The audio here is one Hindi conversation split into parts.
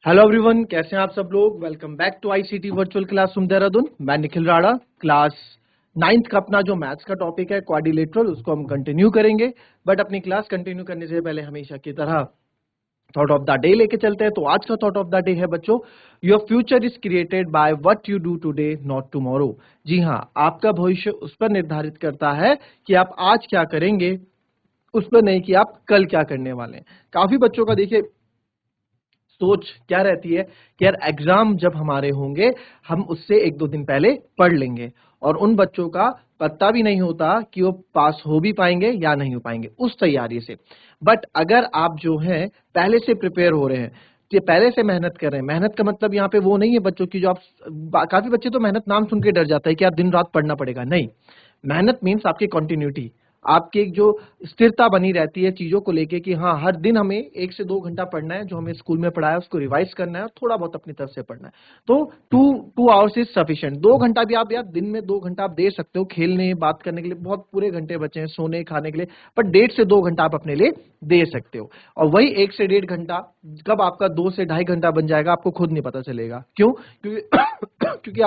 हेलो एवरीवन, कैसे हैं आप सब लोग। Welcome back to ICT virtual classroom Dehradun. मैं निखिल राणा। क्लास 9th का अपना जो मैथ्स का टॉपिक है क्वाड्रिलेटरल, उसको हम कंटिन्यू करेंगे। बट अपनी क्लास कंटिन्यू करने से पहले हमेशा की तरह थॉट ऑफ द डे लेके चलते हैं। तो आज का थॉट ऑफ द डे है बच्चों, your future is created by what you do today not tomorrow. जी हाँ, आपका भविष्य उस पर निर्धारित करता है कि आप आज क्या करेंगे, उस पर नहीं कि आप कल क्या करने वाले हैं। काफी बच्चों का देखिए सोच क्या रहती है कि यार एग्जाम जब हमारे होंगे हम उससे एक दो दिन पहले पढ़ लेंगे, और उन बच्चों का पता भी नहीं होता कि वो पास हो भी पाएंगे या नहीं हो पाएंगे उस तैयारी से। बट अगर आप जो है पहले से प्रिपेयर हो रहे हैं, ये पहले से मेहनत कर रहे हैं। मेहनत का मतलब यहाँ पे वो नहीं है बच्चों की जो आप, काफी बच्चे तो मेहनत नाम सुन के डर जाता है कि यार दिन रात पढ़ना पड़ेगा। नहीं, मेहनत मीन्स आपकी कंटिन्यूटी, आपकी एक जो स्थिरता बनी रहती है चीजों को लेके कि हाँ हर दिन हमें 1 से 2 घंटा पढ़ना है, जो हमें स्कूल में पढ़ाया उसको रिवाइज करना है और थोड़ा बहुत अपनी तरफ से पढ़ना है। तो टू आवर्स इज सफिशिएंट। 2 घंटा भी आप यार दिन में 2 घंटा आप दे सकते हो खेलने बात करने के लिए, बहुत पूरे घंटे बचे हैं सोने खाने के लिए, पर 1.5 से 2 घंटा आप अपने लिए दे सकते हो। और वही 1 से 1.5 घंटा कब आपका 2 से ढाई घंटा बन जाएगा आपको खुद नहीं पता चलेगा। क्यों? क्योंकि क्योंकि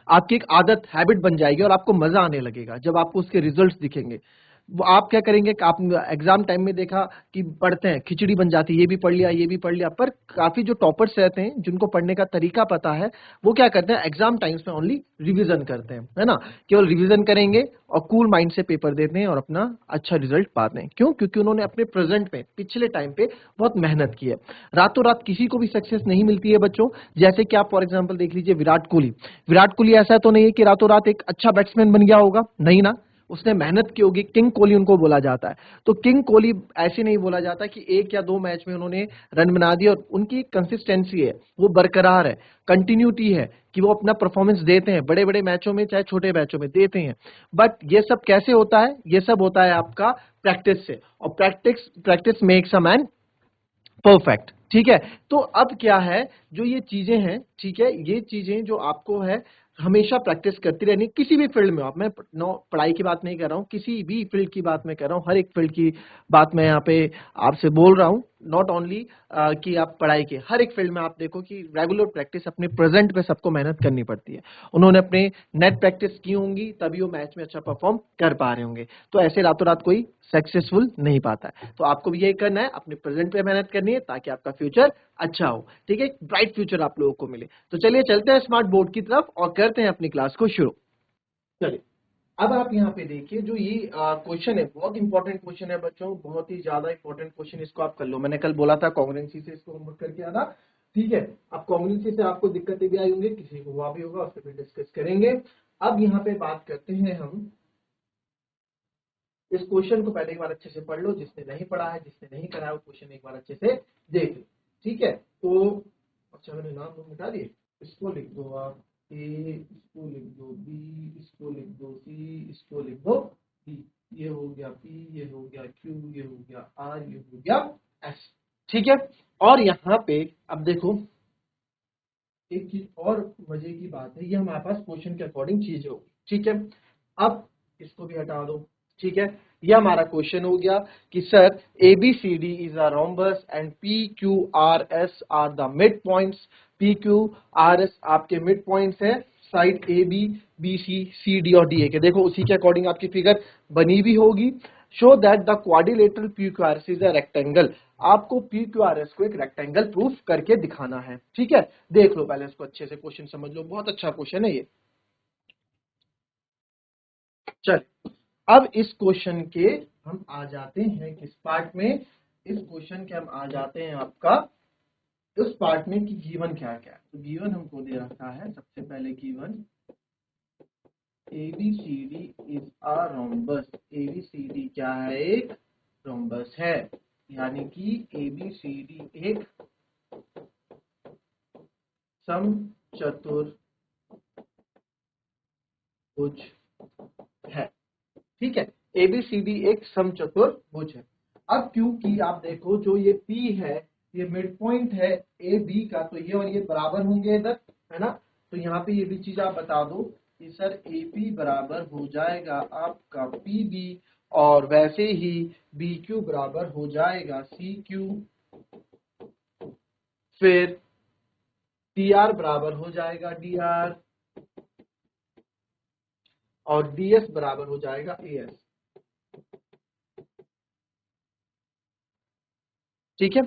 आपकी एक आदत हैबिट बन जाएगी और आपको मजा आने लगेगा जब आपको उसके रिजल्ट्स दिखेंगे। वो आप क्या करेंगे कि आप एग्जाम टाइम में देखा कि पढ़ते हैं खिचड़ी बन जाती है, ये भी पढ़ लिया ये भी पढ़ लिया। पर काफी जो टॉपर्स रहते हैं जिनको पढ़ने का तरीका पता है, वो क्या करते हैं एग्जाम टाइम्स में ओनली रिवीजन करते हैं, है ना। केवल रिवीजन करेंगे और कूल माइंड से पेपर देते हैं और अपना अच्छा रिजल्ट पाते हैं। क्यों? क्योंकि उन्होंने अपने प्रेजेंट पे पिछले टाइम पे बहुत मेहनत की है। रातों रात किसी को भी सक्सेस नहीं मिलती है बच्चों। जैसे कि आप फॉर एग्जाम्पल देख लीजिए विराट कोहली। विराट कोहली ऐसा तो नहीं है कि रातों रात एक अच्छा बैट्समैन बन गया होगा, नहीं ना। उसने मेहनत की होगी, किंग कोहली उनको बोला जाता है। तो किंग कोहली ऐसे नहीं बोला जाता कि 1 या 2 मैच में उन्होंने रन बना दिए, और उनकी कंसिस्टेंसी है वो बरकरार है, कंटिन्यूटी है कि वो अपना परफॉर्मेंस देते हैं बड़े बड़े मैचों में चाहे छोटे मैचों में देते हैं। बट ये सब कैसे होता है? ये सब होता है आपका प्रैक्टिस से, और practice practice makes a man perfect. ठीक है। तो अब क्या है, जो ये चीजें हैं, ठीक है, ये चीजें जो आपको है हमेशा प्रैक्टिस करती रहनी किसी भी फील्ड में हो आप। मैं पढ़ाई की बात नहीं कर रहा हूँ, किसी भी फील्ड की बात मैं कर रहा हूँ, हर एक फील्ड की बात मैं यहाँ पे आपसे बोल रहा हूँ। नॉट ओनली कि आप पढ़ाई के, हर एक फील्ड में आप देखो कि रेगुलर प्रैक्टिस अपने प्रेजेंट पे सबको मेहनत करनी पड़ती है। उन्होंने अपने नेट प्रैक्टिस की होंगी तभी वो मैच में अच्छा परफॉर्म कर पा रहे होंगे। तो ऐसे रातों रात कोई सक्सेसफुल नहीं पाता है। तो आपको भी यही करना है, अपने प्रेजेंट पे मेहनत करनी है ताकि आपका फ्यूचर अच्छा हो। ठीक है, ब्राइट फ्यूचर आप लोगों को मिले। तो चलिए चलते हैं स्मार्ट बोर्ड की तरफ और करते हैं अपनी क्लास को शुरू। चलिए, अब आप यहाँ पे देखिए जो ये क्वेश्चन है, बहुत इंपॉर्टेंट क्वेश्चन है बच्चों, बहुत ही ज्यादा इंपॉर्टेंट क्वेश्चन। इसको आप कर लो। मैंने कल बोला था कॉन्ग्रुएंसी से इसको होमवर्क करके आना। ठीक है, अब कॉन्ग्रुएंसी से आपको दिक्कतें भी आई होंगी, किसी को हुआ भी होगा, उससे फिर डिस्कस करेंगे। अब यहाँ पे बात करते हैं हम इस क्वेश्चन को। पहले एक बार अच्छे से पढ़ लो, जिसने नहीं पढ़ा है जिसने नहीं करा है वो क्वेश्चन एक बार अच्छे से देख लो। ठीक है, तो अच्छा मैंने नाम तो मिटा दिए। इसको लिख दो आप ए, इसको लिख दो बी, इसको लिख दो सी, इसको लिख दो डी। ये हो गया पी, ये हो गया क्यू, ये हो गया आर, ये हो गया एस। ठीक है, और यहाँ पे अब देखो एक चीज और मजे की बात है, ये हमारे पास क्वेश्चन के अकॉर्डिंग चीजें होगी। ठीक है, अब इसको भी हटा दो। ठीक है, ये हमारा क्वेश्चन हो गया कि sir A B C D is a rhombus and P Q R S are the mid points. P Q R S आपके मिड पॉइंट्स है side A B, B C, C D और डी ए के। देखो उसी के अकॉर्डिंग आपकी फिगर बनी भी होगी। Show that the quadrilateral P Q R S is a rectangle. आपको पी क्यू आर एस को एक रेक्टेंगल प्रूफ करके दिखाना है। ठीक है, देख लो पहले इसको अच्छे से, क्वेश्चन समझ लो, बहुत अच्छा क्वेश्चन है ये। चल, अब इस क्वेश्चन के हम आ जाते हैं किस पार्ट में। इस क्वेश्चन के हम आ जाते हैं आपका उस पार्ट में कि गिवन क्या क्या है। तो गिवन हमको दे रखा है सबसे पहले given ABCD is a rhombus. ABCD क्या है? एक रोम्बस है, यानी कि ABCD एक समचतुर्भुज है। ठीक है, एबीसीडी एक समचतुर्भुज है। अब क्योंकि आप देखो जो ये पी है ये मिड पॉइंट है ए बी का, तो ये और ये बराबर होंगे इधर, है ना। तो यहाँ पे ये भी चीज आप बता दो कि सर ए पी बराबर हो जाएगा आपका पी बी, और वैसे ही बी क्यू बराबर हो जाएगा सी क्यू। फिर टी आर बराबर हो जाएगा डी आर और डी एस बराबर हो जाएगा ए एस। ठीक है,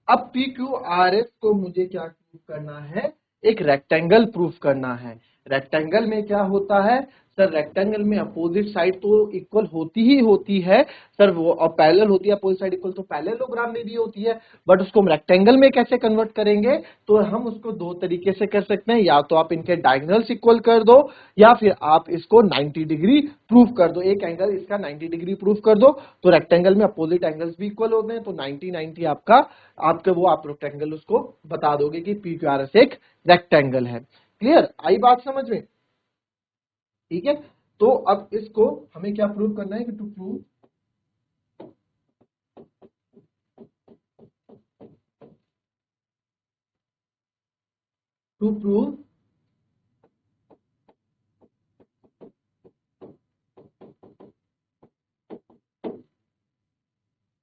अब पी क्यू आर एस को मुझे क्या प्रूफ करना है, एक रेक्टेंगल प्रूफ करना है। रेक्टेंगल में क्या होता है सर, रेक्टेंगल में अपोजिट साइड तो इक्वल होती ही होती है सर, वो और पैरेलल होती है, अपोजिट साइड इक्वल तो पैरेललोग्राम में भी होती है, बट उसको हम रेक्टेंगल में कैसे कन्वर्ट करेंगे, तो हम उसको दो तरीके से कर सकते हैं, या तो आप इनके डायगोनल्स इक्वल कर दो या फिर आप इसको 90 डिग्री प्रूफ कर दो, एक एंगल इसका 90 डिग्री प्रूफ कर दो, तो रेक्टेंगल में अपोजिट एंगल्स भी इक्वल होते हैं, तो 90 90 आपका आपका वो आप रेक्टेंगल उसको बता दोगे कि पी क्यू आर एस एक रेक्टेंगल है। क्लियर, आई बात समझ में? ठीक है, तो अब इसको हमें क्या प्रूव करना है कि टू प्रूव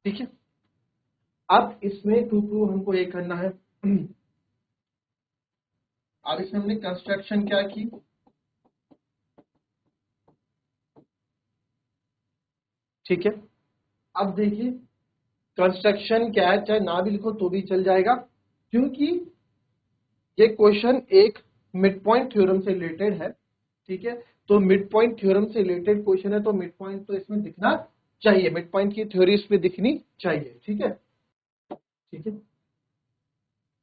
ठीक है, अब इसमें टू प्रूव हमको ये करना है। अब इसमें हमने कंस्ट्रक्शन क्या की, ठीक है, अब देखिए कंस्ट्रक्शन क्या है, चाहे ना भी लिखो तो भी चल जाएगा, क्योंकि ये क्वेश्चन एक मिड पॉइंट थ्योरम से रिलेटेड है। ठीक है, तो मिड पॉइंट थ्योरम से रिलेटेड क्वेश्चन है, तो मिड पॉइंट तो इसमें दिखना चाहिए, मिड पॉइंट की थ्योरी इसमें दिखनी चाहिए। ठीक है, ठीक है,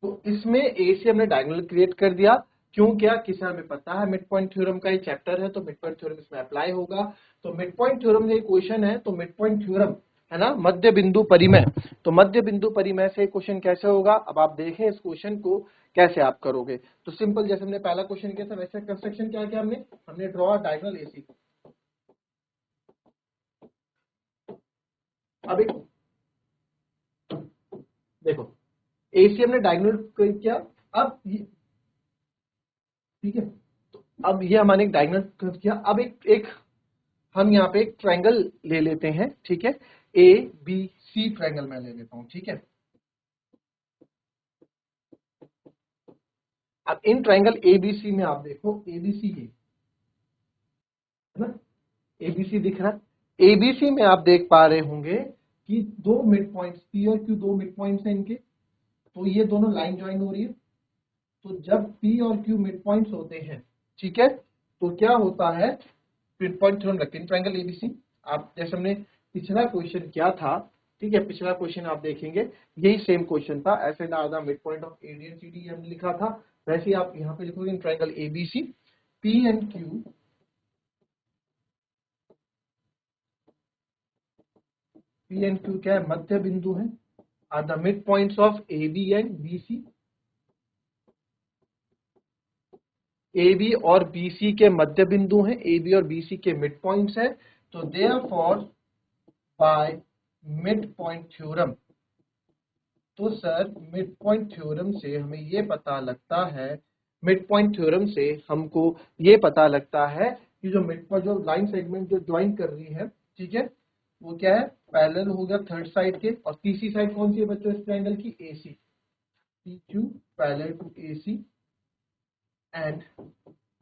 तो इसमें ए से हमने डायगोनल क्रिएट कर दिया, क्यों क्या किसी हमें पता है मिड पॉइंट थ्योरम का ये चैप्टर है, तो मिड पॉइंट थ्योरम इसमें अप्लाई होगा। तो मिड पॉइंट थ्योरम ये क्वेश्चन है, तो मिड पॉइंट थ्योरम है ना, मध्य बिंदु परिमेय, तो मध्य बिंदु परिमेय से क्वेश्चन कैसे होगा, अब आप देखें इस क्वेश्चन को कैसे आप करोगे। तो सिंपल, जैसे हमने पहला क्वेश्चन किया था वैसे कंस्ट्रक्शन क्या किया हमने ड्रॉ डायगोनल एसी। अब एक देखो, एसी हमने डायगोनल किया, अब ठीक है, तो अब ये हमारे एक डायगोनल कर्व किया, अब एक हम यहाँ पे एक ट्रायंगल ले लेते हैं। ठीक है, ए बी सी ट्रायंगल मैं ले लेता हूँ। ठीक है, अब इन ट्रायंगल एबीसी में आप देखो, एबीसी है ना, एबीसी दिख रहा है, एबीसी में आप देख पा रहे होंगे कि दो मिड पॉइंट्स पी और क्यू, दो मिड पॉइंट्स हैं इनके, तो ये दोनों लाइन ज्वाइन हो रही है, तो जब पी और क्यू मिड पॉइंट्स होते हैं, ठीक है, तो क्या होता है, मिड पॉइंट थ्योरम रखते हैं ट्रायंगल एबीसी। आप जैसे हमने पिछला क्वेश्चन किया था, ठीक है, पिछला क्वेश्चन आप देखेंगे यही सेम क्वेश्चन था, ऐसे ना आधा mid point of AD and CD हमने लिखा था, वैसे ही आप यहाँ पे लिखोगे triangle ABC, P and Q, P and Q क्या है, मध्य बिंदु है, are the mid points of A B and B C, A B और बी सी के मध्य बिंदु हैं, ए बी और बी सी के मिड पॉइंट्स हैं, तो therefore by mid point theorem, तो सर मिड पॉइंट थ्योरम से हमें ये पता लगता है, मिड पॉइंट थ्योरम से हमको ये पता लगता है कि जो मिड पॉइंट, जो लाइन सेगमेंट जो ज्वाइन कर रही है, ठीक है, वो क्या है, पैरेलल हो गया थर्ड साइड के, और तीसरी साइड कौन सी है बच्चों इस ट्रायंगल की, A C, P Q parallel to A C and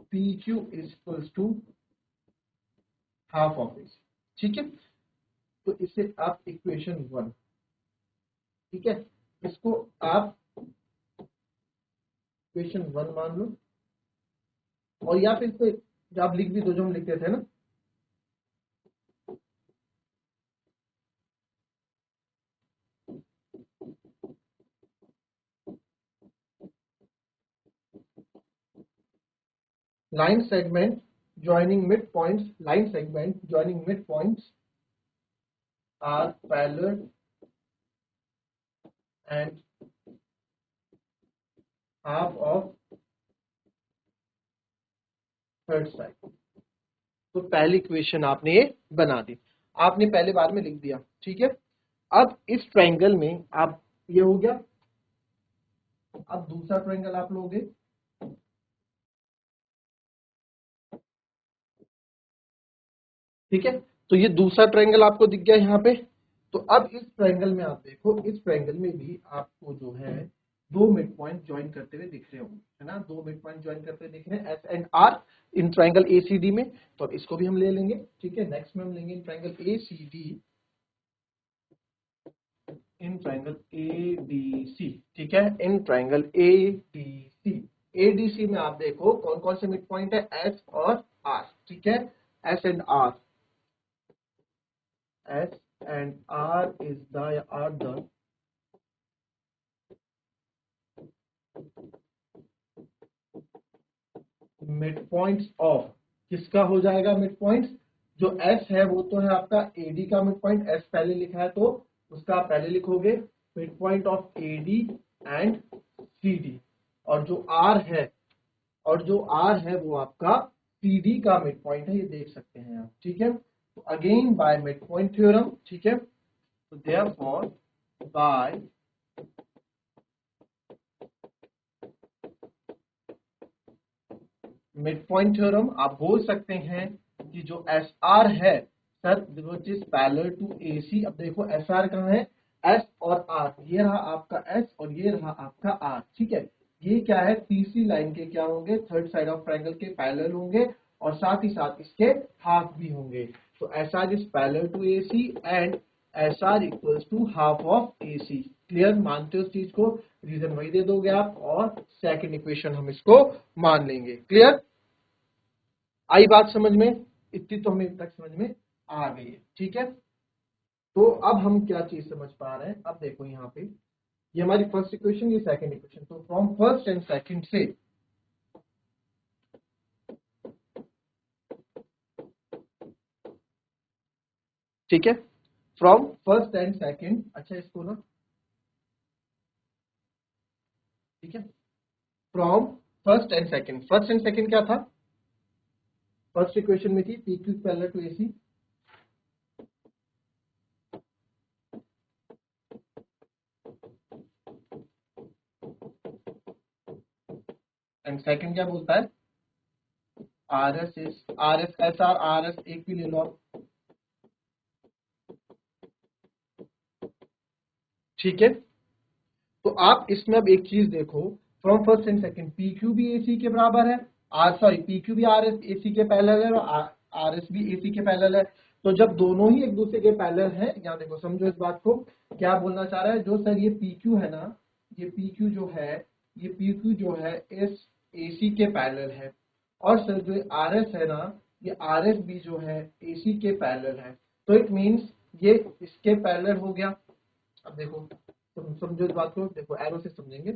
P Q is equals to half of A C. ठीक है, तो इसे आप इक्वेशन वन, ठीक है, इसको आप इक्वेशन वन मान लो, और या फिर इसको आप लिख भी दो जो हम लिखते थे ना, line segment joining midpoints, line segment joining midpoints are parallel and half of third side। तो पहली इक्वेशन आपने ये बना दी, आपने पहले बार में लिख दिया। ठीक है, अब इस ट्रायंगल में आप, ये हो गया, अब दूसरा ट्रायंगल आप लोगे, ठीक है, तो ये दूसरा ट्रायंगल आपको दिख गया यहाँ पे। तो अब इस ट्रायंगल में आप देखो, इस ट्रायंगल में भी आपको जो है दो मिड पॉइंट ज्वाइन करते हुए दिख रहे होंगे, है ना, दो मिड पॉइंट ज्वाइन करते हुए दिख रहे हैं S and R in triangle ACD में। तो अब इसको भी हम ले लेंगे, ठीक है। नेक्स्ट में हम लेंगे इन triangle ACD, in triangle ADC, ठीक है, इन ट्राइंगल एडीसी। एडीसी में आप देखो कौन कौन से मिड पॉइंट है, एस और आर, ठीक है, S and R. S and R is the are the mid points of, किसका हो जाएगा मिड पॉइंट्स, जो एस है वो तो है आपका एडी का मिड पॉइंट, एस पहले लिखा है तो उसका आप पहले लिखोगे mid point of AD and CD. और जो आर है, और जो आर है वो आपका सीडी का मिड पॉइंट है, ये देख सकते हैं आप, ठीक है। तो again by mid point theorem, ठीक है, तो therefore by mid point theorem आप बोल सकते हैं कि जो एस आर है sir which is parallel to A C. अब देखो एस आर कहाँ है, एस और आर, ये रहा आपका एस और ये रहा आपका आर, ठीक है। ये क्या है, तीसरी लाइन के क्या होंगे, थर्ड साइड ऑफ ट्रायंगल के पैरेलल होंगे और साथ ही साथ इसके हाफ भी होंगे। तो S R is parallel to A C and S R equals to half of A C. Clear, मानते हो इस चीज को, रीजन वही दे दोगे आप और सेकंड इक्वेशन हम इसको मान लेंगे। क्लियर, आई बात समझ में, इतनी तो हमें तक समझ में आ गई है, ठीक है। तो अब हम क्या चीज समझ पा रहे हैं, अब देखो यहाँ पे ये हमारी फर्स्ट इक्वेशन, ये सेकंड इक्वेशन। तो फ्रॉम फर्स्ट एंड सेकंड से, ठीक है, फ्रॉम फर्स्ट एंड सेकंड, अच्छा इसको ना, ठीक है, from first and second, first and second क्या था, फर्स्ट इक्वेशन में थी P Q parallel to A C, and second क्या बोलता है, R S is R S S R S एक भी ले लो आप, ठीक है। तो आप इसमें अब एक चीज देखो, from first and second P Q भी ए सी के बराबर है, आर सॉरी पी क्यू भी आर एस ए सी के पैरेलल है और आर एस भी ए सी के पैरेलल है। तो जब दोनों ही एक दूसरे के पैरेलल है, यहाँ देखो समझो इस बात को, क्या बोलना चाह रहा है, जो सर ये पी क्यू है ना, ये पी क्यू जो है, ये पी क्यू जो है इस ए सी के पैरेलल है, और सर जो आर एस है ना, ये आर एस भी जो है ए सी के पैरेलल है। तो इट मीन्स ये इसके पैरेलल हो गया। अब देखो तुम समझो इस बात को, देखो एरो से समझेंगे।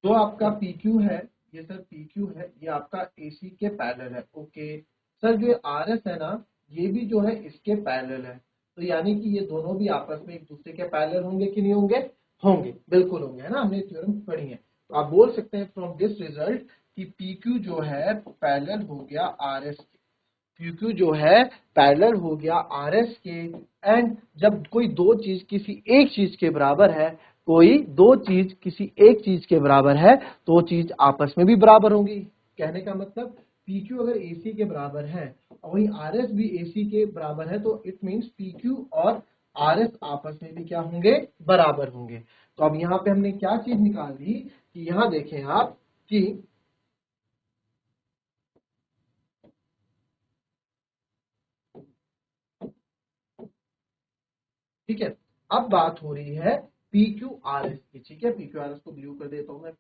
जो आपका PQ है, ये सर PQ है, ये आपका AC के पैरेलल है, ओके। सर जो RS है ना, ये भी जो है इसके पैरेलल है। तो यानी कि ये दोनों भी आपस में एक दूसरे के पैरेलल होंगे कि नहीं होंगे, होंगे, बिल्कुल होंगे, है ना, हमने थ्योरम पढ़ी है। तो आप बोल सकते हैं फ्रॉम दिस रिजल्ट कि PQ जो है पैरेलल हो गया RS के, PQ जो है पैरेलल हो गया RS के। एंड जब कोई दो चीज किसी एक चीज के बराबर है, कोई दो चीज किसी एक चीज के बराबर है, तो वो चीज आपस में भी बराबर होंगी। कहने का मतलब PQ अगर AC के बराबर है और वही RS भी AC के बराबर है, तो इट मीन्स PQ और RS आपस में भी क्या होंगे, बराबर होंगे। तो अब यहाँ पे हमने क्या चीज निकाल दी कि यहाँ देखें आप कि ठीक है, अब बात हो रही है पी क्यू आर एस की, ठीक है। पी क्यू आर एस को ब्लू कर देता हूं मैं,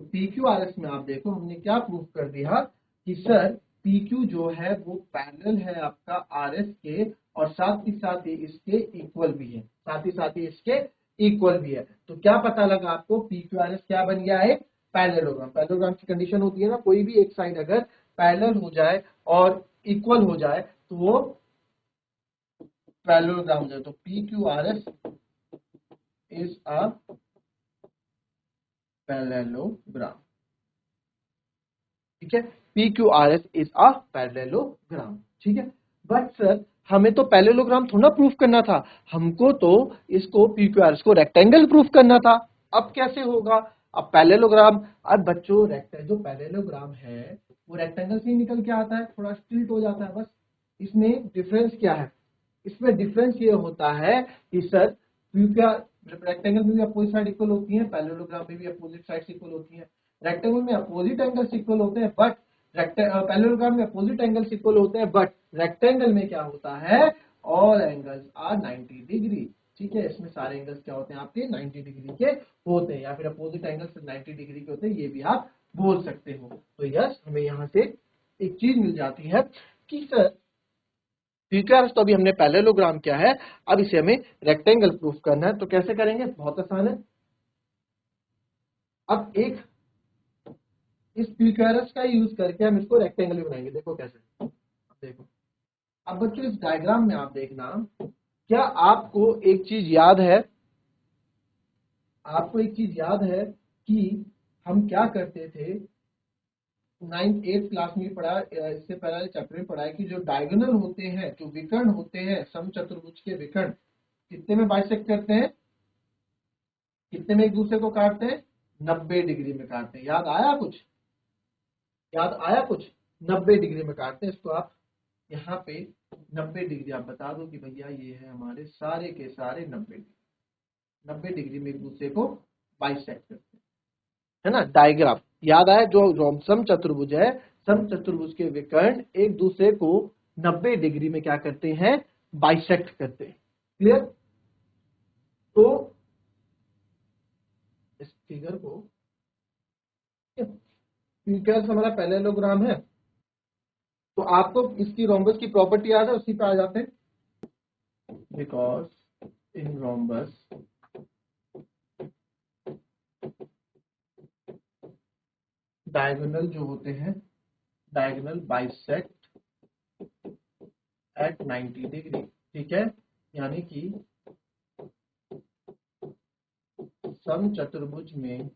पी क्यू आर एस में आप देखो हमने क्या प्रूफ कर दिया कि सर पी क्यू जो है वो पैरेलल है आपका आर एस के, और साथ ही साथ ये इसके इक्वल भी है, साथ ही साथ ये इसके इक्वल भी है। तो क्या पता लगा आपको, पी क्यू आर एस क्या बन गया है, पैरेललोग्राम। पैरेललोग्राम की कंडीशन होती है ना, कोई भी एक साइड अगर पैरेलल हो जाए और इक्वल हो जाए तो वो पैरेललोग्राम हो जाए। तो P Q R S is a parallelogram, ठीक है। PQRS is a parallelogram, ठीक है। बट सर हमें तो पैरेललोग्राम थोड़ा प्रूफ करना था, हमको तो इसको PQRS को रेक्टेंगल प्रूफ करना था। अब कैसे होगा, अब पैरेललोग्राम, अब बच्चों रेक्टेंगल जो पैरेललोग्राम है वो रेक्टेंगल से ही निकल के आता है, थोड़ा स्टिल्ट हो जाता है बस। इसमें डिफरेंस क्या है, इसमें डिफरेंस ये होता है कि सर रेक्टेंगल में भी अपोजिट साइड इक्वल होती है, पैरेललोग्राम में भी अपोजिट साइड इक्वल होती है। रेक्टेंगल में अपोजिट एंगल्स इक्वल होते हैं, बट पैरेललोग्राम में अपोजिट एंगल्स इक्वल होते हैं, बट रेक्टेंगल में क्या होता है, ऑल एंगल्स आर 90 डिग्री। ठीक है, इसमें सारे एंगल्स क्या होते हैं आपके 90 डिग्री के होते हैं, या फिर अपोजिट एंगल्स 90 डिग्री के होते हैं, ये भी आप बोल सकते हो। तो यस, हमें यहाँ से एक चीज मिल जाती है कि सर PQRS तो अभी हमने पैरेललोग्राम किया है, अब इसे हमें रेक्टेंगल प्रूफ करना है। तो कैसे करेंगे, बहुत आसान है। अब एक इस PQRS का यूज करके हम इसको रेक्टेंगल भी बनाएंगे। देखो कैसे, देखो अब बच्चों इस डायग्राम में आप देखना, क्या आपको एक चीज याद है, आपको एक चीज याद है कि हम क्या करते थे, 9th 8th क्लास में पढ़ा, इससे पहले चैप्टर में पढ़ा है कि जो डायगोनल होते हैं, जो विकर्ण होते हैं, समचतुर्भुज के विकर्ण कितने में बाइसेक्ट करते हैं, कितने में एक दूसरे को काटते हैं, 90 डिग्री में काटते हैं। याद आया कुछ, याद आया कुछ, 90 डिग्री में काटते हैं। इसको आप यहाँ पे 90 डिग्री आप बता दो कि भैया ये है हमारे सारे के सारे 90 डिग्री में एक दूसरे को बाइसेक्ट करते हैं, है ना। डायग्राम याद आया, जो सम चतुर्भुज है, सम चतुर्भुज के विकर्ण एक दूसरे को 90 डिग्री में क्या करते हैं, बाइसेक्ट करते हैं। क्लियर। तो इस फिगर को, PQRS हमारा पैरेललोग्राम है, तो आपको इसकी रोम्बस की प्रॉपर्टी याद है, उसी पे आ जाते हैं। बिकॉज इन रोम्बस डायगोनल जो होते हैं, डायगोनल बाइसेक्ट एट 90 डिग्री। ठीक है, यानी कि सम चतुर्भुज में,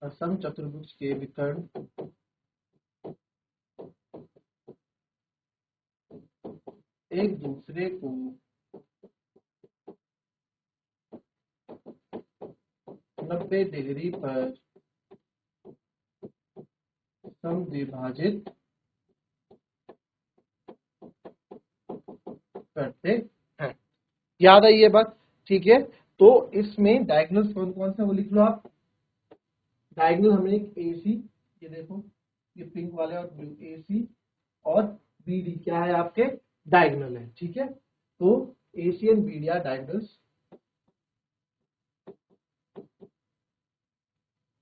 सम चतुर्भुज के विकर्ण एक दूसरे को 90 डिग्री पर समविभाजित करते हैं। याद आई ये बात, ठीक है। तो इसमें डायगोनल्स कौन कौन से वो लिख लो आप। डायगोनल हमें एक AC, ये देखो ये पिंक वाले और ब्लू, AC और BD क्या है आपके, डायगोनल है। ठीक है, तो AC and BD are diagonals,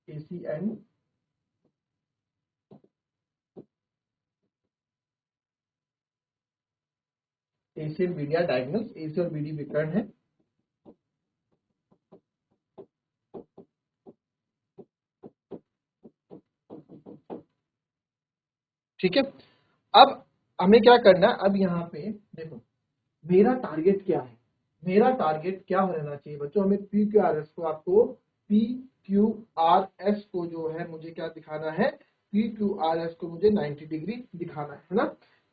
AC and BD are diagonals, AC और BD विकर्ण है। ठीक है, अब हमें क्या करना है, अब यहाँ पे देखो मेरा टारगेट क्या है, मेरा टारगेट क्या रहना चाहिए बच्चों, हमें PQRS को, आपको PQRS को जो है मुझे क्या दिखाना है, PQRS को मुझे 90 डिग्री दिखाना है ना।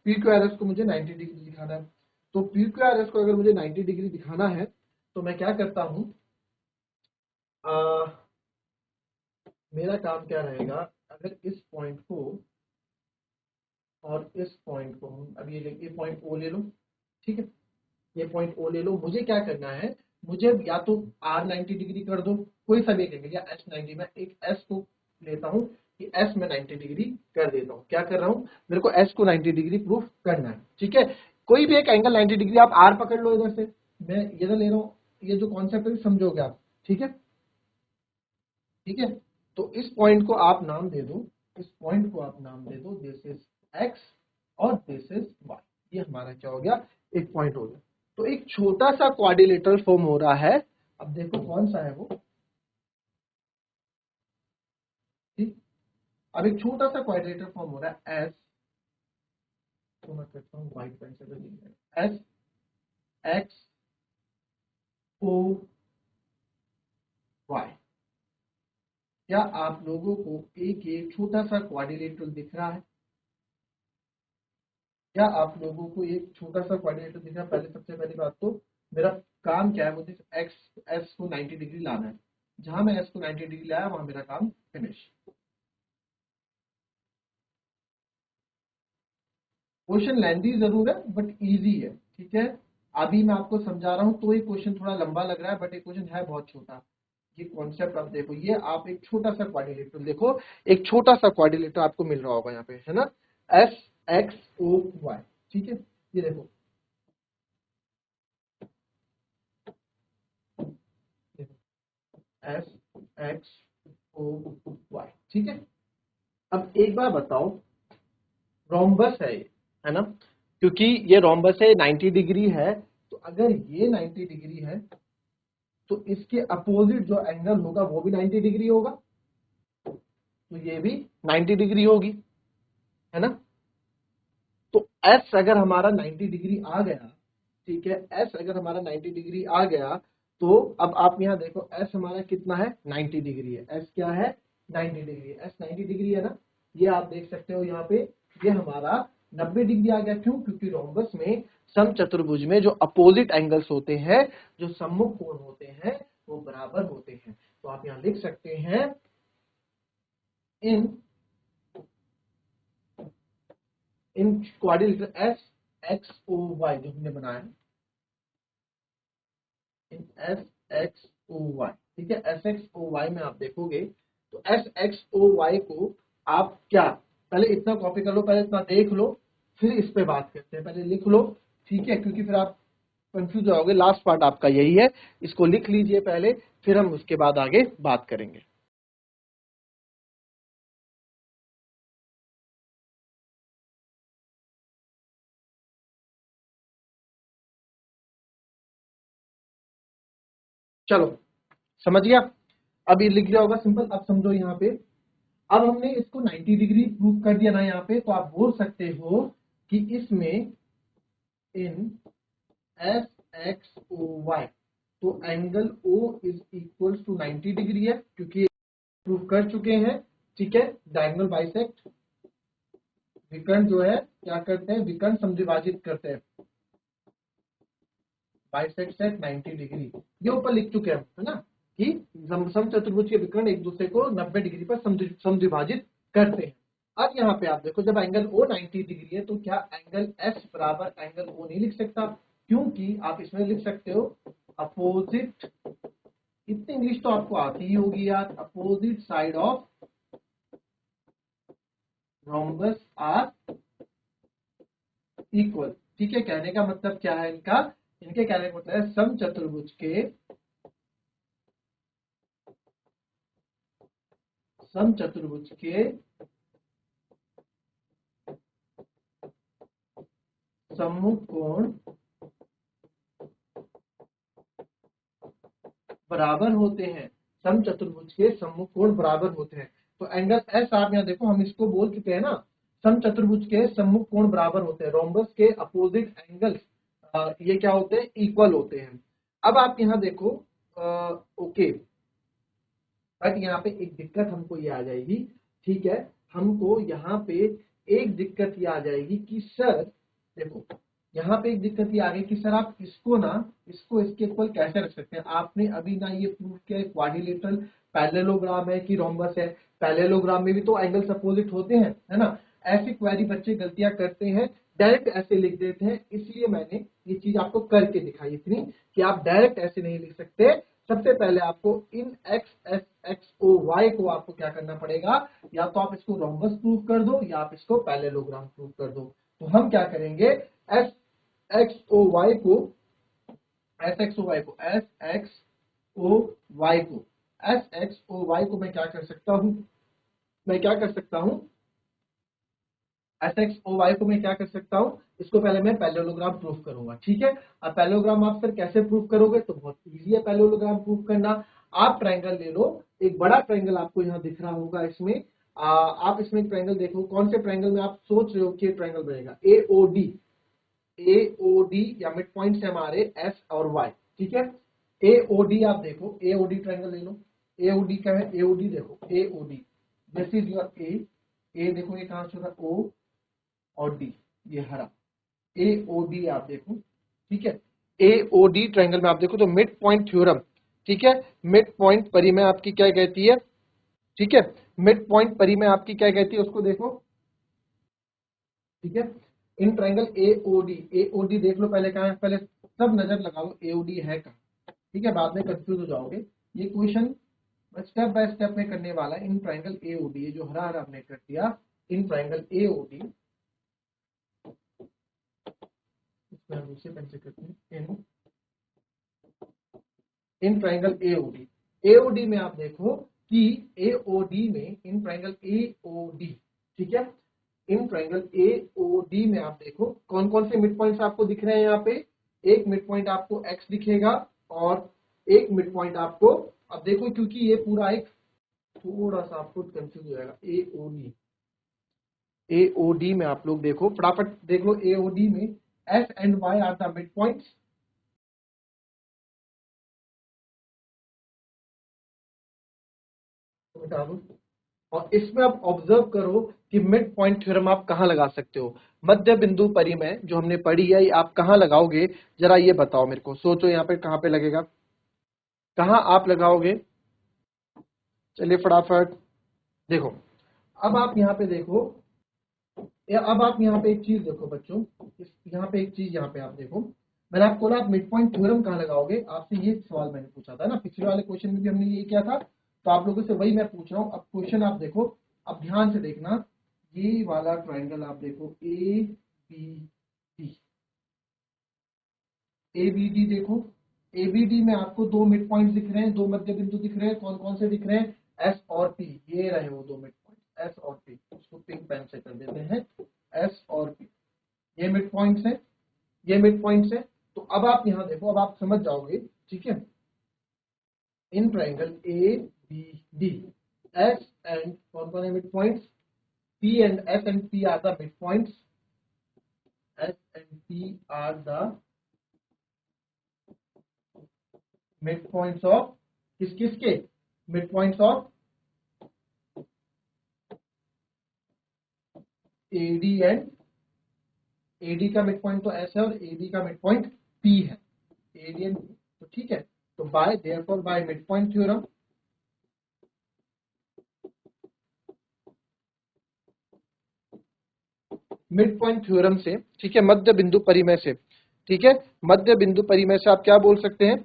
PQRS को मुझे 90 डिग्री दिखाना है। तो PQRS को अगर मुझे 90 डिग्री दिखाना है तो मैं क्या करता हूं, मेरा काम क्या रहेगा, अगर इस पॉइंट को और इस पॉइंट को, अब ये पॉइंट O ले लो। ठीक है, ये पॉइंट O ले लो। मुझे क्या करना है, मुझे या तो R 90 डिग्री कर दो, कोई सा भी एक एंगल, या S 90, मैं एक S को लेता हूँ कि S में 90 डिग्री कर देता हूँ। क्या कर रहा हूँ, मेरे को S को 90 डिग्री प्रूफ करना है। ठीक है, कोई भी एक एंगल 90 डिग्री, आप R पकड़ लो इधर से, मैं इधर ले रहा हूँ, ये जो कॉन्सेप्ट है समझोगे आप। ठीक है, ठीक है, तो इस पॉइंट को आप नाम दे दो, इस पॉइंट को आप नाम दे दो, दिस इज X और दिस इज Y। ये हमारा क्या हो गया, एक पॉइंट हो गया। तो एक छोटा सा क्वाड्रिलेटरल फॉर्म हो रहा है। अब देखो कौन सा है वो, ठीक, अब एक छोटा सा क्वाड्रिलेटरल फॉर्म हो रहा है एस, तो मैं करता हूँ व्हाइट पेन से, एस एक्स ओ वाई। क्या आप लोगों को एक छोटा सा क्वाड्रिलेटरल दिख रहा है, क्या आप लोगों को एक छोटा सा क्वाड्रिलेटरल दिख रहा है। पहले सबसे पहली बात तो मेरा काम क्या है, मुझे एक्स एस को 90 डिग्री लाना है। जहां मैं एस को 90 डिग्री लाया वहां मेरा काम फिनिश। क्वेश्चन लेंथी जरूर है बट इजी है। ठीक है, अभी मैं आपको समझा रहा हूँ तो ये क्वेश्चन थोड़ा लंबा लग रहा है, बट ये क्वेश्चन है बहुत छोटा। ये कॉन्सेप्ट आप देखो, ये आप एक छोटा सा क्वाड्रिलेटरल देखो, एक छोटा सा क्वाड्रिलेटरल आपको मिल रहा होगा यहाँ पे, है ना, एस एक्स ओ वाई, ठीक है, ये देखो, एस एक्स ओ वाई, ठीक है। अब एक बार बताओ, रोम्बस है ये, है ना, क्योंकि ये रोम्बस है, 90 डिग्री है, तो अगर ये 90 डिग्री है तो इसके अपोजिट जो एंगल होगा वो भी 90 डिग्री होगा, तो ये भी 90 डिग्री होगी, है ना। तो एस अगर हमारा 90 डिग्री आ गया, ठीक है, एस अगर हमारा 90 डिग्री आ गया, तो अब आप यहां देखो एस हमारा कितना है, 90 डिग्री है, एस क्या है, 90 डिग्री है, एस 90 डिग्री है ना। ये आप देख सकते हो यहाँ पे, ये हमारा 90 डिग्री आ गया, क्यों, क्योंकि रोम्बस में समचतुर्भुज में जो अपोजिट एंगल्स होते हैं, जो सम्मुख कोण होते हैं, वो बराबर होते हैं। तो आप यहाँ लिख सकते हैं, इन इन quadrilateral S X O Y जो हमने बनाया है, इन एस एक्स ओ वाई, ठीक है, एस एक्स ओ वाई में आप देखोगे तो एस एक्स ओ वाई को आप क्या, पहले इतना कॉपी कर लो, पहले इतना देख लो, फिर इस पे बात करते हैं, पहले लिख लो, ठीक है, क्योंकि फिर आप कंफ्यूज हो जाओगे, लास्ट पार्ट आपका यही है, इसको लिख लीजिए पहले, फिर हम उसके बाद आगे बात करेंगे। चलो, समझ गया, अब ये लिख लिया होगा सिंपल। अब समझो यहाँ पे, अब हमने इसको 90 डिग्री प्रूव कर दिया ना यहाँ पे, तो आप बोल सकते हो कि इसमें in S X O Y, तो angle O is equal to 90 degree है, क्योंकि प्रूव कर चुके हैं, ठीक है। डायगोनल बाइसेक्ट, विकर्ण जो है क्या करते हैं, विकर्ण समद्विभाजित करते हैं, बाइसेक्ट एट 90 डिग्री, ये ऊपर लिख चुके हैं, है ना, कि समचतुर्भुज के विकर्ण एक दूसरे को 90 डिग्री पर समद्विभाजित करते हैं। अब यहाँ पे आप देखो, जब एंगल ओ 90 डिग्री है, तो क्या एंगल एस बराबर एंगल ओ नहीं लिख सकता, क्योंकि आप इसमें लिख सकते हो अपोजिट, इतनी इंग्लिश तो आपको आती ही होगी यार, opposite side of rhombus are equal, ठीक है। कहने का मतलब क्या है इनका, इनके कहने का मतलब है समचतुर्भुज के सम्मुख कोण बराबर होते हैं, समचतुर्भुज के सम्मुख कोण बराबर होते हैं। तो एंगल एस आप यहाँ देखो, हम इसको बोल चुके हैं ना, समचतुर्भुज के सम्मुख कोण बराबर होते हैं, रोम्बस के अपोजिट एंगल्स ये क्या होते हैं, इक्वल होते हैं। अब आप यहाँ देखो, ओके, बट यहाँ पे एक दिक्कत हमको ये आ जाएगी, ठीक है, हमको यहाँ पे एक दिक्कत ये आ जाएगी कि सर देखो, यहाँ पे एक दिक्कत ये आ गई कि सर आप इसको ना, इसको इसके इक्वल कैसे रख सकते हैं, आपने अभी ना ये प्रूव किया क्वाड्रिलेटरल पैरेललोग्राम है कि रोम्बस है, पैरेललोग्राम में भी तो एंगल्स अपोजिट होते हैं, है ना। ऐसी क्वेरी बच्चे गलतियां करते हैं, डायरेक्ट ऐसे लिख देते हैं, इसलिए मैंने ये चीज आपको करके दिखाई इतनी, कि आप डायरेक्ट ऐसे नहीं लिख सकते। सबसे पहले आपको इन X S X O Y को आपको क्या करना पड़ेगा, या तो आप इसको रोम्बस प्रूव कर दो, या आप इसको पैरेललोग्राम प्रूव कर दो। तो हम क्या करेंगे, एस एक्स ओ वाई को, एस एक्स ओ वाई को, एस एक्स ओ वाई को, एस एक्स ओ वाई को मैं क्या कर सकता हूं, मैं क्या कर सकता हूं, एस एक्स ओ वाई को मैं क्या कर सकता हूं, इसको पहले मैं पैरेललोग्राम प्रूफ करूंगा, ठीक है। अब पैरेललोग्राम आप सर कैसे प्रूफ करोगे, तो बहुत इजी है पैरेललोग्राम प्रूफ करना। आप ट्रायंगल ले लो, एक बड़ा ट्रायंगल आपको यहाँ दिख रहा होगा, इसमें आप इसमें एक ट्रायंगल देखो, कौन से ट्रायंगल में आप सोच रहे हो कि ट्रायंगल बनेगा, एओडी, एओडी या मिड पॉइंट है हमारे एस और वाई, ठीक है। एओडी आप देखो, एओडी ट्रायंगल ले लो, एओडी क्या है, एओडी देखो, एओडी, दिस इज योर ए देखो, ये कहां से होगा, ओ और डी, ये हरा, ए ओ डी आप देखो, ठीक है। ए ओ डी ट्रायंगल में आप देखो तो मिड पॉइंट थ्योरम, ठीक है, मिड पॉइंट परिमेय आपकी क्या कहती है, ठीक है, मिड पॉइंट परिमेय आपकी क्या कहती है, उसको देखो, ठीक है। In triangle A O D, A O D देख लो पहले कहां है, पहले सब नजर लगाओ एओडी है कहाँ, ठीक है, बाद में कंफ्यूज हो जाओगे। ये क्वेश्चन स्टेप बाय स्टेप में करने वाला है। इन ट्राइंगल एओडी, जो हरा हरा हमने कर दिया, इन ट्राइंगल एओडी, इसमें हम दूसरे पेन से करते हैं, इन ट्राइंगल एओडी। एओडी में आप देखो कि एओडी में, इन ट्राइंगल एओडी, ठीक है, इन ट्राइंगल एओडी में आप देखो कौन कौन से मिड पॉइंट्स आपको दिख रहे हैं। यहाँ पे एक मिड पॉइंट आपको एक्स दिखेगा और एक मिड पॉइंट आपको, अब देखो क्योंकि ये पूरा एक, थोड़ा सा आपको कंफ्यूज हो जाएगा। एओडी, एओडी में आप लोग देखो, फटाफट देख लो, एओडी में S and Y are the mid points. बता दो, और इसमें आप ऑब्जर्व करो कि मिड पॉइंट थ्योरम आप कहां लगा सकते हो। मध्य बिंदु परिमेय जो हमने पढ़ी है, ये आप कहां लगाओगे, जरा ये बताओ मेरे को, सोचो यहाँ पे कहां पे लगेगा, कहां आप लगाओगे। चलिए फटाफट देखो, अब आप यहाँ पे देखो, अब आप यहाँ पे एक चीज देखो बच्चों, यहाँ पे एक चीज, यहाँ पे आप देखो, मैंने आपको बोला आप मिड पॉइंट थ्योरम कहां लगाओगे, आपसे ये सवाल मैंने पूछा था ना, पिछले वाले क्वेश्चन में भी हमने ये किया था, तो आप लोगों से वही मैं पूछ रहा हूँ। अब क्वेश्चन आप देखो, अब ध्यान से देखना, ये वाला ट्राइंगल आप देखो, A B D, A B D देखो, ए बी डी में आपको दो मिड पॉइंट दिख रहे हैं, दो मध्य बिंदु दिख रहे हैं, कौन कौन से दिख रहे हैं, एस और पी, ये रहे वो दो मिड पॉइंट, एस और पी, उसको पिंक पेन से कर देते हैं, एस और पी, ये मिड पॉइंट्स है, ये मिड पॉइंट्स है। तो अब आप यहाँ देखो, अब आप समझ जाओगे, ठीक है, in triangle A B D, S and कौन कौन है mid points, P and S and P are the mid points, S and P are the mid points of, किस किस के mid points of AD and, AD का मिड पॉइंट तो एस है और एडी का मिड पॉइंट पी है, एडी एंड पी, तो ठीक है, तो by therefore by mid point theorem, mid point theorem से, ठीक है, मध्य बिंदु परिमेय से, ठीक है, मध्य बिंदु परिमेय से आप क्या बोल सकते हैं,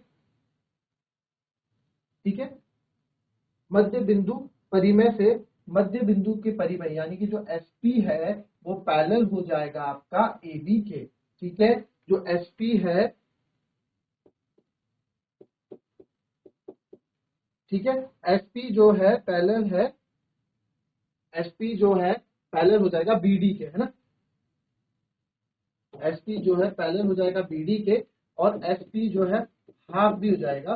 ठीक है, मध्य बिंदु परिमेय से, मध्य बिंदु के परिमेय यानी कि जो एसपी है वो पैरेलल हो जाएगा आपका एबी के, ठीक है, जो एसपी है, ठीक है, एसपी जो है पैरेलल है, एसपी जो है पैरेलल हो जाएगा बीडी के, है ना, एसपी जो है पैरेलल हो जाएगा बीडी के, और एसपी जो है हाफ भी हो जाएगा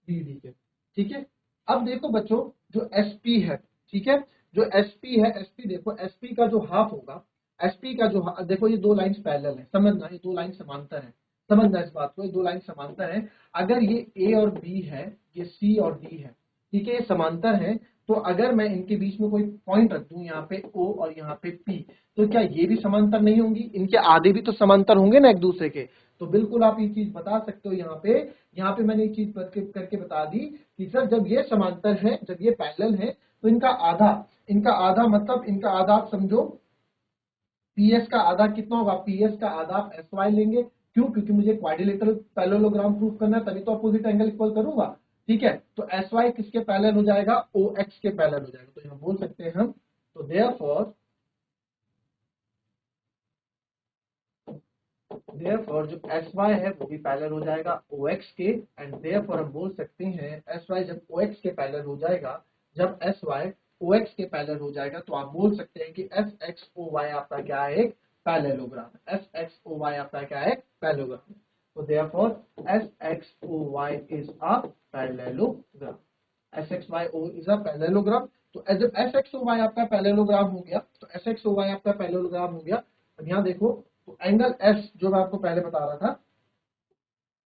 बीडी के, ठीक है। अब देखो बच्चों, जो एसपी है, ठीक है, जो एसपी है, एसपी देखो, एसपी का जो हाफ होगा, एसपी का जो देखो, ये दो लाइन पैरेलल है, समझना, ये दो लाइन समांतर है, समझना इस बात को, ये दो लाइन समांतर है। अगर ये ए और बी है, ये सी और डी है, ठीक है, ये समांतर है, तो अगर मैं इनके बीच में कोई पॉइंट रख दूं, यहाँ पे ओ और यहाँ पे पी, तो क्या ये भी समांतर नहीं होंगी, इनके आधे भी तो समांतर होंगे ना एक दूसरे के, तो बिल्कुल आप ये चीज बता सकते हो। यहाँ पे मैंने ये चीज करके बता दी कि सर जब ये समांतर है, जब ये पैरेलल है, तो इनका आधा मतलब, इनका आधा आप समझो, पीएस का आधा कितना होगा, पीएस का आधा आप एस वाई लेंगे, क्यों, क्योंकि मुझे क्वाड्रिलेटरल पैरेललोग्राम प्रूफ करना है, तभी तो अपोजिट एंगल इक्वल करूंगा, ठीक है, तो एस वाई किसके पैरेलल हो जाएगा, ओ एक्स के पैरेलल हो जाएगा, तो यहाँ बोल सकते हैं हम, तो देयरफॉर जो एस वाई है वो भी पैरेलल हो जाएगा ओ एक्स के, एंड देयरफॉर हम बोल सकते हैं एस वाई जब ओ एक्स के पैरेलल हो जाएगा, जब एस वाई ओ एक्स के पैरेलल हो जाएगा, तो आप बोल सकते हैं कि एस एक्स ओ वाई आपका क्या है, एक parallelogram, S X O Y आपका क्या है, पैरेललोग्राम, तो therefore S X O Y is a parallelogram, S X Y O is a parallelogram. तो जब एस एक्स ओ वाई आपका पैरेललोग्राम हो गया, तो एस एक्स ओ वाई आपका पैरेललोग्राम हो गया, अब यहाँ देखो, तो एंगल एस जो मैं आपको पहले बता रहा था,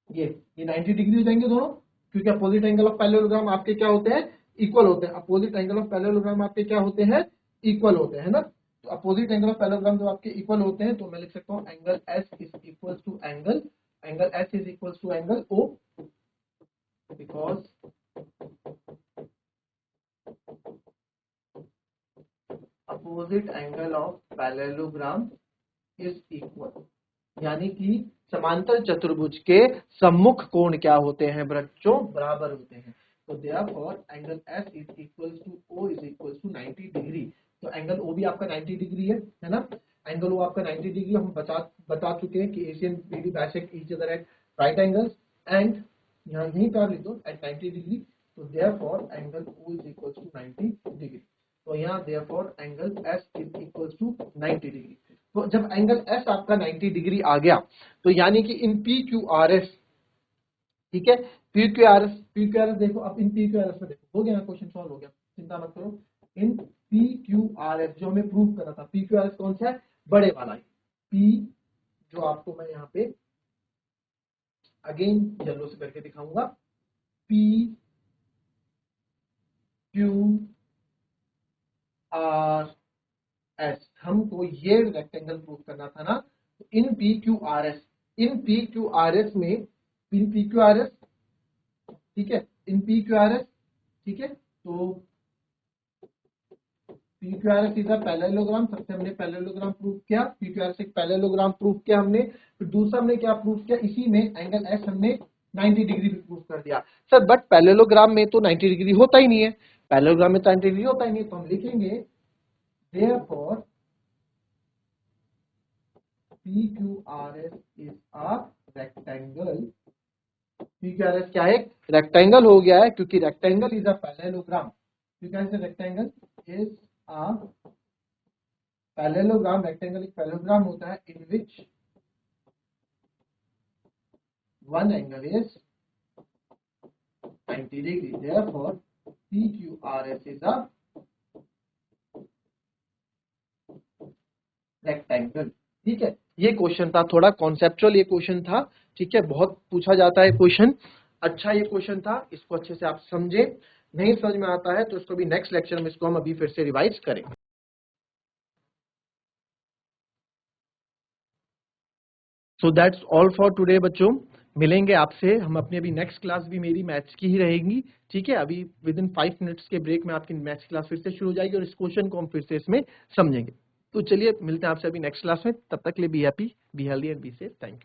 ये 90 डिग्री हो जाएंगे दोनों, क्योंकि अपोजिट एंगल ऑफ पैरेललोग्राम आपके क्या होते हैं, इक्वल होते हैं, अपोजिट एंगल ऑफ पैरेललोग्राम आपके क्या होते हैं, इक्वल होते हैं, है ना, तो अपोजिट एंगल ऑफ पैरेललोग्राम जब आपके इक्वल होते हैं, तो मैं लिख सकता हूँ angle S is equal to angle S is equal to angle O, because opposite angle of parallelogram is equal, यानी कि समांतर चतुर्भुज के सम्मुख कोण क्या होते हैं बच्चों? बराबर होते हैं। तो therefore angle S is equal to O is equal to 90 degree. तो एंगल ओ भी आपका 90 डिग्री है ना? एंगल ओ आपका 90 डिग्री हम बता चुके हैं कि AC and BD bisect each other at right angles and यहाँ यहीं पर लिख दो एट 90 डिग्री। तो therefore angle O is equal to 90 degree. तो यहाँ therefore angle S is equal to 90 degree. तो जब एंगल एस आपका 90 डिग्री आ गया तो यानी कि in P Q R S, ठीक है, पी क्यू आर एस देखो, अब in P Q R S में देखो, हो गया ना, क्वेश्चन सॉल्व हो गया, चिंता मत करो। In P Q R S जो हमें प्रूव करना था, पी क्यू आर एस कौन सा है? बड़े वाला पी, जो आपको मैं यहाँ पे अगेन येलो से करके दिखाऊंगा, पी क्यू आर एस, हमको ये रेक्टेंगल प्रूव करना था ना। तो in P Q R S, in P Q R S में, in P Q R S, ठीक है, in P Q R S, ठीक है, तो P Q R S is a parallelogram. सबसे हमने पैरेललोग्राम प्रूव किया, पी क्यू आर एस एक पैरेललोग्राम प्रूव किया हमने। फिर दूसरा हमने क्या प्रूव किया, इसी में एंगल एस हमने 90 डिग्री भी प्रूव कर दिया। सर बट पैरेललोग्राम में तो 90 डिग्री होता ही नहीं है, पैरेललोग्राम में तो 90 डिग्री होता ही नहीं, तो हम लिखेंगे therefore PQRS is a rectangle। PQRS क्या है? रेक्टेंगल हो गया है, क्योंकि rectangle is a parallelogram. PQRS rectangle is a parallelogram. Rectangle एक पैरेललोग्राम होता है in which one angle is 90 degree. Therefore PQRS is a rectangle. ठीक है, ये क्वेश्चन था, थोड़ा कॉन्सेप्चुअल ये क्वेश्चन था, ठीक है, बहुत पूछा जाता है क्वेश्चन। अच्छा ये क्वेश्चन था, इसको अच्छे से आप समझे। नहीं समझ में आता है तो इसको भी नेक्स्ट लेक्चर में इसको हम अभी फिर से रिवाइज करेंगे। So that's all for today बच्चों, मिलेंगे आपसे हम अपनी, अभी नेक्स्ट क्लास भी मेरी मैथ्स की ही रहेगी, ठीक है। अभी विद इन 5 मिनट्स के ब्रेक में आपकी मैथ्स क्लास फिर से शुरू हो जाएगी और इस क्वेश्चन को हम फिर से इसमें समझेंगे। तो चलिए मिलते हैं आपसे अभी नेक्स्ट क्लास में, तब तक के लिए be happy, be healthy and be safe. Thank you.